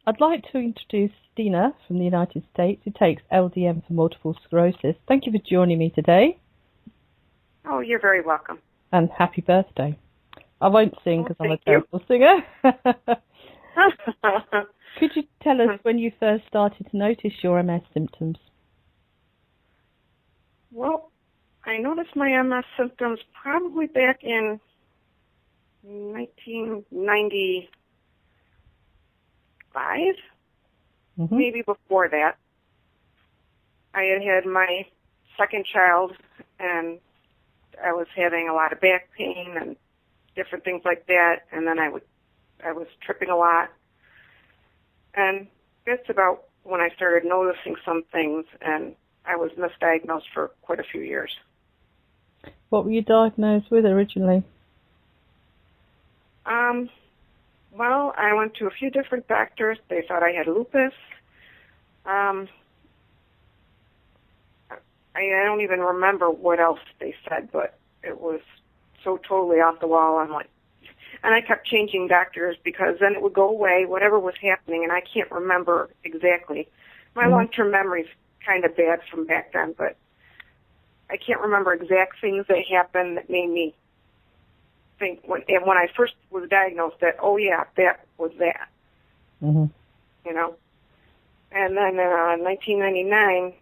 I'd like to introduce Deana from the United States, who takes LDN for multiple sclerosis. Thank you for joining me today. Oh, you're very welcome. And happy birthday. I won't sing because I'm a terrible singer. Could you tell us when you first started to notice your MS symptoms? Well, I noticed my MS symptoms probably back in 1995, maybe before that. I had my second child, and I was having a lot of back pain and different things like that, and then I was tripping a lot. And that's about when I started noticing some things, and I was misdiagnosed for quite a few years. What were you diagnosed with originally? Well, I went to a few different doctors. They thought I had lupus. I don't even remember what else they said, but it was so totally off the wall. And I kept changing doctors because then it would go away, whatever was happening, and I can't remember exactly. My long-term memory's kind of bad from back then, but I can't remember exact things that happened that made me think when I first was diagnosed that, oh yeah, that was that. You know? And then in 1999,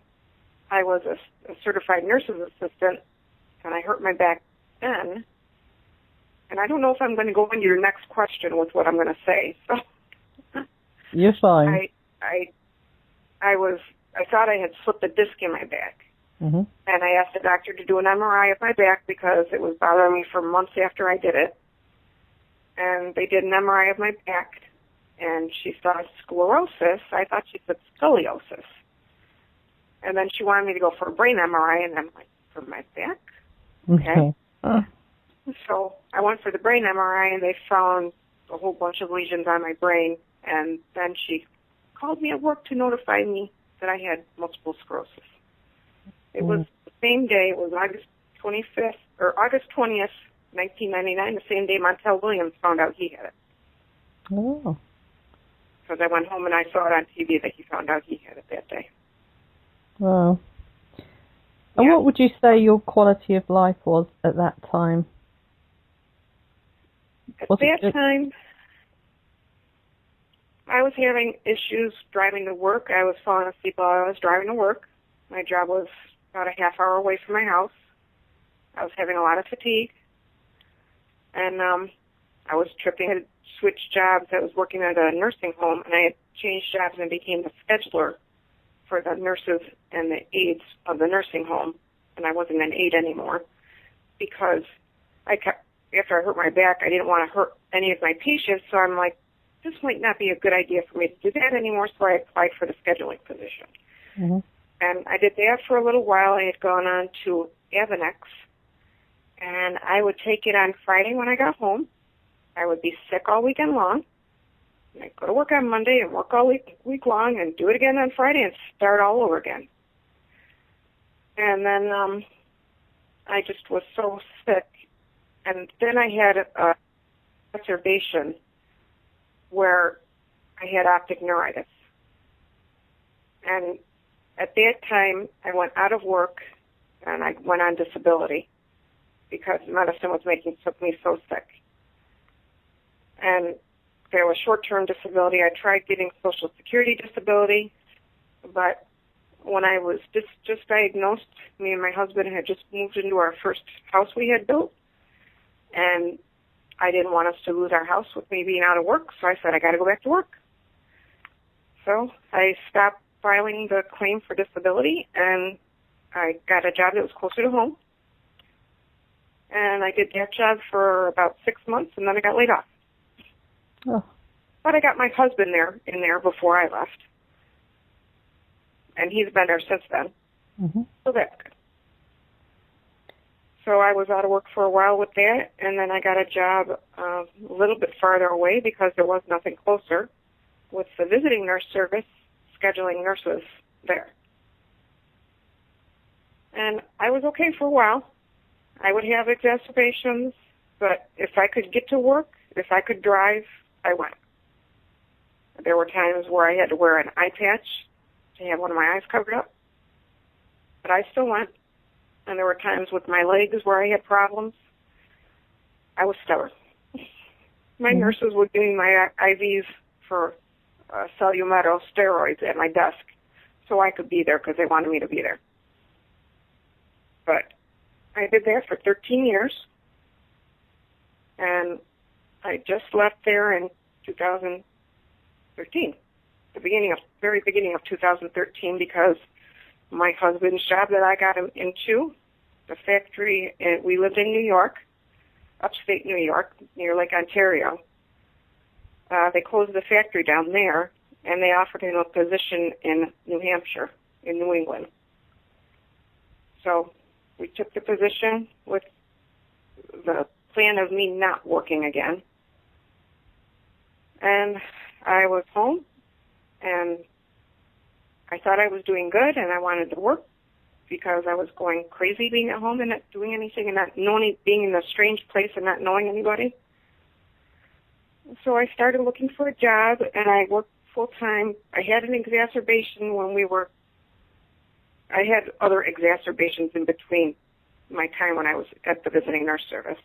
I was a certified nurse's assistant, and I hurt my back then. And I don't know if I'm going to go into your next question with what I'm going to say. So you're fine. I thought I had slipped a disc in my back. And I asked the doctor to do an MRI of my back because it was bothering me for months after I did it. And they did an MRI of my back, and she saw sclerosis. I thought she said scoliosis. And then she wanted me to go for a brain MRI, and I'm like, for my back? Okay. So I went for the brain MRI, and they found a whole bunch of lesions on my brain. And then she called me at work to notify me that I had multiple sclerosis. It was the same day. It was August 20th, 1999, the same day Montel Williams found out he had it. Oh. Because I went home and I saw it on TV that he found out he had it that day. Wow. And what would you say your quality of life was at that time? At that time, I was having issues driving to work. I was falling asleep while I was driving to work. My job was about a half hour away from my house. I was having a lot of fatigue. And I was tripping. I had switched jobs. I was working at a nursing home, and I had changed jobs and became the scheduler for the nurses and the aides of the nursing home. And I wasn't an aide anymore because after I hurt my back, I didn't want to hurt any of my patients. So I'm like, this might not be a good idea for me to do that anymore. So I applied for the scheduling position. And I did that for a little while. I had gone on to Avenex, and I would take it on Friday when I got home. I would be sick all weekend long. And I'd go to work on Monday and work all week long and do it again on Friday and start all over again. And then I just was so sick. And then I had a exacerbation where I had optic neuritis. And at that time, I went out of work and I went on disability because medicine was making me so sick. And there was short-term disability. I tried getting Social Security disability, but when I was just diagnosed, me and my husband had just moved into our first house we had built, and I didn't want us to lose our house with me being out of work, so I said, I got to go back to work. So I stopped filing the claim for disability, and I got a job that was closer to home. And I did that job for about 6 months, and then I got laid off. Oh. But I got my husband in there before I left. And he's been there since then. So that's good. So I was out of work for a while with that, and then I got a job a little bit farther away because there was nothing closer with the visiting nurse service, scheduling nurses there. And I was okay for a while. I would have exacerbations, but if I could get to work, if I could drive, I went. There were times where I had to wear an eye patch to have one of my eyes covered up, but I still went. And there were times with my legs where I had problems. I was stubborn. My nurses would give me my IVs for Solumeto steroids at my desk so I could be there because they wanted me to be there. But I did that for 13 years, and I just left there in 2013, very beginning of 2013, because my husband's job that I got him into, the factory, we lived in New York, upstate New York, near Lake Ontario. They closed the factory down there, and they offered him a position in New Hampshire, in New England. So we took the position with the plan of me not working again. And I was home, and I thought I was doing good, and I wanted to work because I was going crazy being at home and not doing anything and not knowing, being in a strange place and not knowing anybody. So I started looking for a job, and I worked full-time. I had an exacerbation I had other exacerbations in between my time when I was at the visiting nurse service.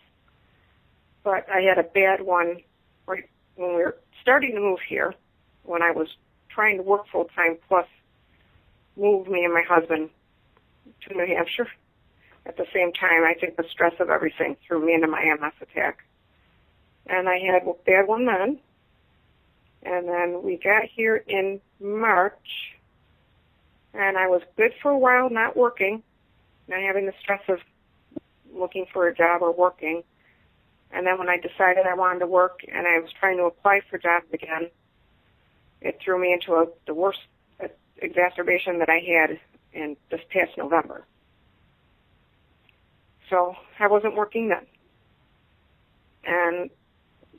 But I had a bad one right when we were starting to move here, when I was trying to work full-time plus move me and my husband to New Hampshire. At the same time, I think the stress of everything threw me into my MS attack. And I had a bad one then. And then we got here in March, and I was good for a while not working, not having the stress of looking for a job or working. And then when I decided I wanted to work and I was trying to apply for jobs again, it threw me into the worst exacerbation that I had in this past November. So I wasn't working then. And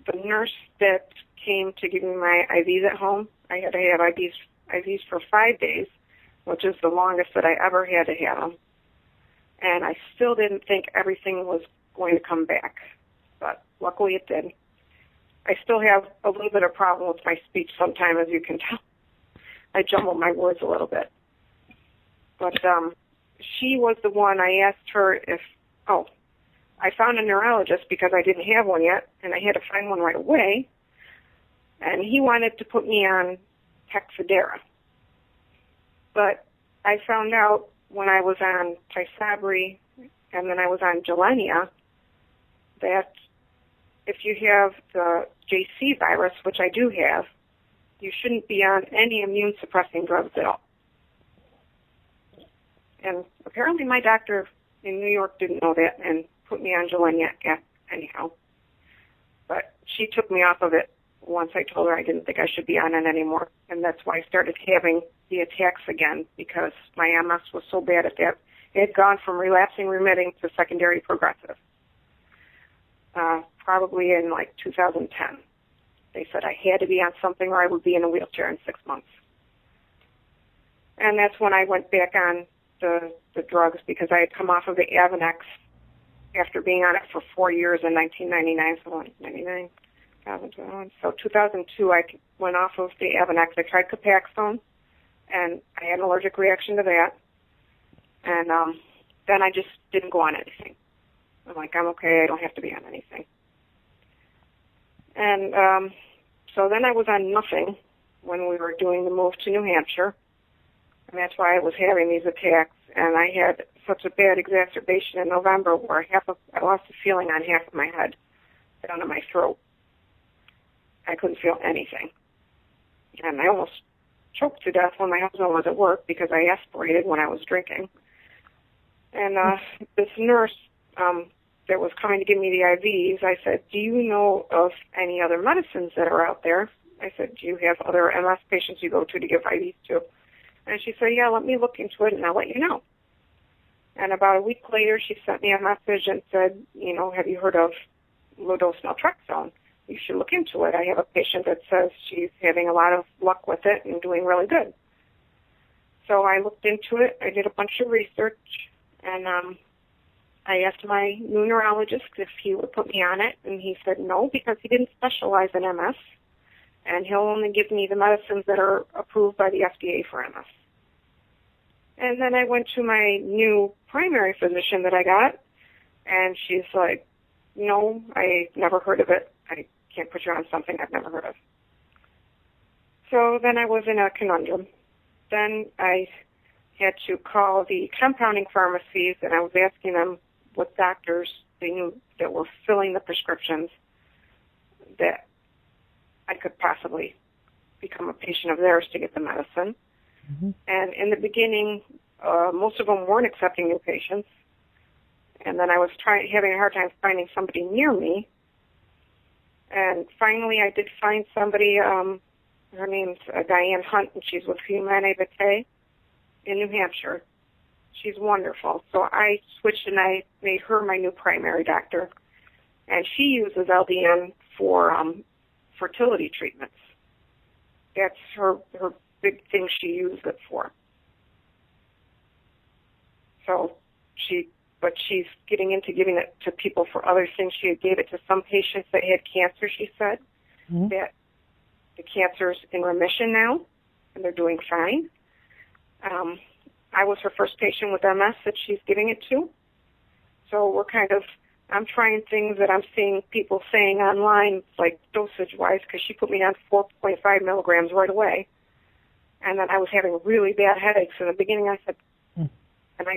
the nurse that came to give me my IVs at home, I had to have IVs for 5 days, which is the longest that I ever had to have them. And I still didn't think everything was going to come back, but luckily it did. I still have a little bit of problem with my speech sometimes, as you can tell. I jumble my words a little bit. But she was the one. I asked her I found a neurologist because I didn't have one yet, and I had to find one right away. And he wanted to put me on Tysabri. But I found out when I was on Tysabri and then I was on Deana that if you have the JC virus, which I do have, you shouldn't be on any immune-suppressing drugs at all. And apparently my doctor in New York didn't know that and put me on Deana anyhow. But she took me off of it once I told her I didn't think I should be on it anymore. And that's why I started having the attacks again, because my MS was so bad at that. It had gone from relapsing, remitting to secondary progressive. Probably in like 2010. They said I had to be on something or I would be in a wheelchair in 6 months. And that's when I went back on the drugs, because I had come off of the Avonex after being on it for 4 years in 1999. So 99, 2001. So 2002, I went off of the Avonex. I tried Copaxone, and I had an allergic reaction to that. And then I just didn't go on anything. I'm like, I'm okay. I don't have to be on anything. And so then I was on nothing when we were doing the move to New Hampshire. And that's why I was having these attacks. And I had such a bad exacerbation in November where I lost the feeling on half of my head down to my throat. I couldn't feel anything. And I almost choked to death when my husband was at work because I aspirated when I was drinking. And this nurse that was coming to give me the IVs, I said, do you know of any other medicines that are out there? I said, do you have other MS patients you go to give IVs to? And she said, yeah, let me look into it and I'll let you know. And about a week later, she sent me a message and said, have you heard of low-dose Naltrexone? You should look into it. I have a patient that says she's having a lot of luck with it and doing really good. So I looked into it. I did a bunch of research, and I asked my new neurologist if he would put me on it, and he said no because he didn't specialize in MS, and he'll only give me the medicines that are approved by the FDA for MS. And then I went to my new primary physician that I got, and she's like, no, I never heard of it. I can't put you on something I've never heard of. So then I was in a conundrum. Then I had to call the compounding pharmacies, and I was asking them what doctors they knew that were filling the prescriptions that I could possibly become a patient of theirs to get the medicine. Mm-hmm. And in the beginning, most of them weren't accepting new patients. And then I was having a hard time finding somebody near me. And finally, I did find somebody. Her name's Diane Hunt, and she's with Humane Vitae in New Hampshire. She's wonderful. So I switched, and I made her my new primary doctor. And she uses LDN for fertility treatments. That's her big thing she used it for. So but she's getting into giving it to people for other things. She gave it to some patients that had cancer, she said, mm-hmm. that the cancer's in remission now, and they're doing fine. I was her first patient with MS that she's giving it to. So I'm trying things that I'm seeing people saying online, like dosage-wise, because she put me on 4.5 milligrams right away. And then I was having really bad headaches. In the beginning, I said, and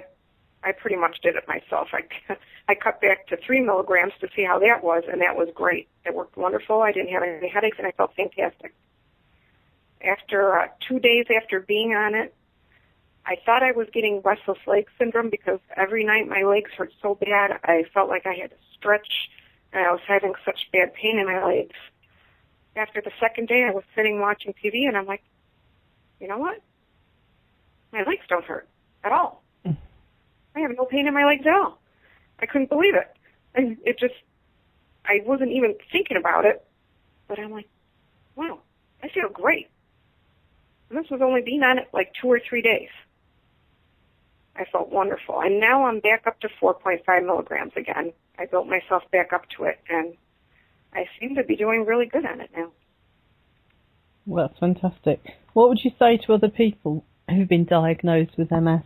I pretty much did it myself. I cut back to 3 milligrams to see how that was, and that was great. It worked wonderful. I didn't have any headaches, and I felt fantastic. After 2 days after being on it, I thought I was getting restless leg syndrome because every night my legs hurt so bad. I felt like I had to stretch, and I was having such bad pain in my legs. After the second day, I was sitting watching TV, and I'm like, you know what? My legs don't hurt at all. I have no pain in my legs at all. I couldn't believe it. And I wasn't even thinking about it, but I'm like, wow, I feel great. And this was only being on it like 2 or 3 days. I felt wonderful. And now I'm back up to 4.5 milligrams again. I built myself back up to it, and I seem to be doing really good on it now. Well, that's fantastic. What would you say to other people who've been diagnosed with MS?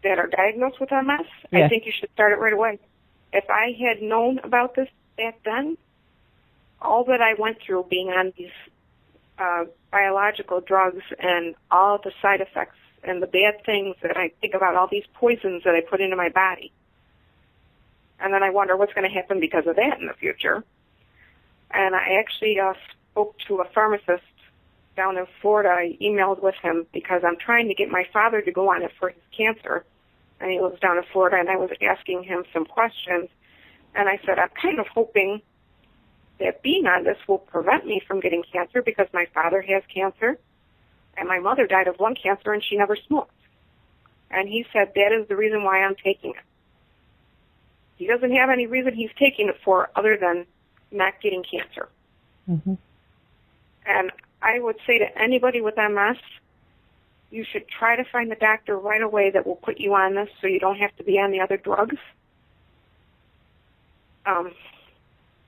That are diagnosed with MS? Yeah. I think you should start it right away. If I had known about this back then, all that I went through being on these biological drugs and all the side effects and the bad things that I think about, all these poisons that I put into my body. And then I wonder what's going to happen because of that in the future. And I actually spoke to a pharmacist down in Florida. I emailed with him because I'm trying to get my father to go on it for his cancer. And he lives down in Florida, and I was asking him some questions. And I said, I'm kind of hoping that being on this will prevent me from getting cancer because my father has cancer, and my mother died of lung cancer, and she never smoked. And he said that is the reason why I'm taking it. He doesn't have any reason he's taking it for other than not getting cancer. Mm-hmm. And I would say to anybody with MS, you should try to find a doctor right away that will put you on this so you don't have to be on the other drugs.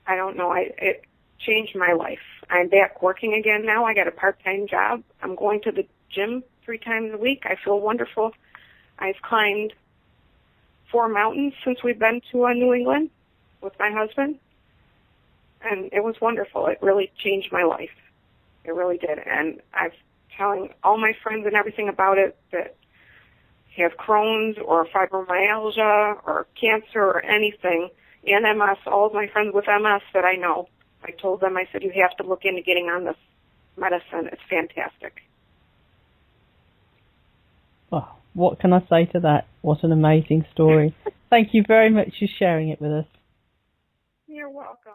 I don't know. It changed my life. I'm back working again now. I got a part-time job. I'm going to the gym 3 times a week. I feel wonderful. I've climbed 4 mountains since we've been to New England with my husband, and it was wonderful. It really changed my life. It really did. And I'm telling all my friends and everything about it that have Crohn's or fibromyalgia or cancer or anything, and MS, all of my friends with MS that I know, I told them, I said, you have to look into getting on this medicine. It's fantastic. Oh, what can I say to that? What an amazing story. Thank you very much for sharing it with us. You're welcome.